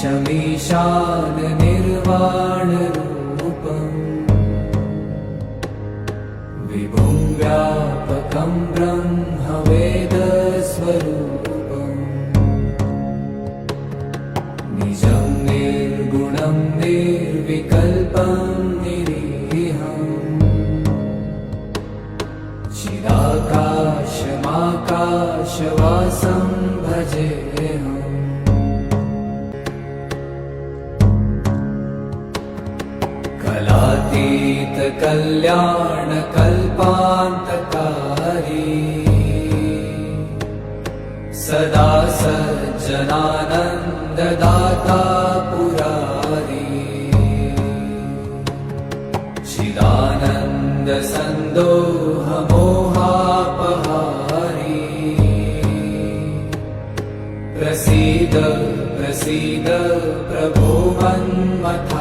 ईशमीशान निर्वाणरूपम् विभुं व्यापकं ब्रह्मवेदस्वरूपम् निजं निर्गुणं निर्विकल्पं निरीहम् चिदाकाशमाकाशवासं भजेऽहम् कलातीत कल्याण कल्पान्तकारी सदा सज्जनानन्ददाता पुरारी चिदानन्द सन्दोह मोहापहारी प्रसीद प्रसीद प्रभो मन्मथा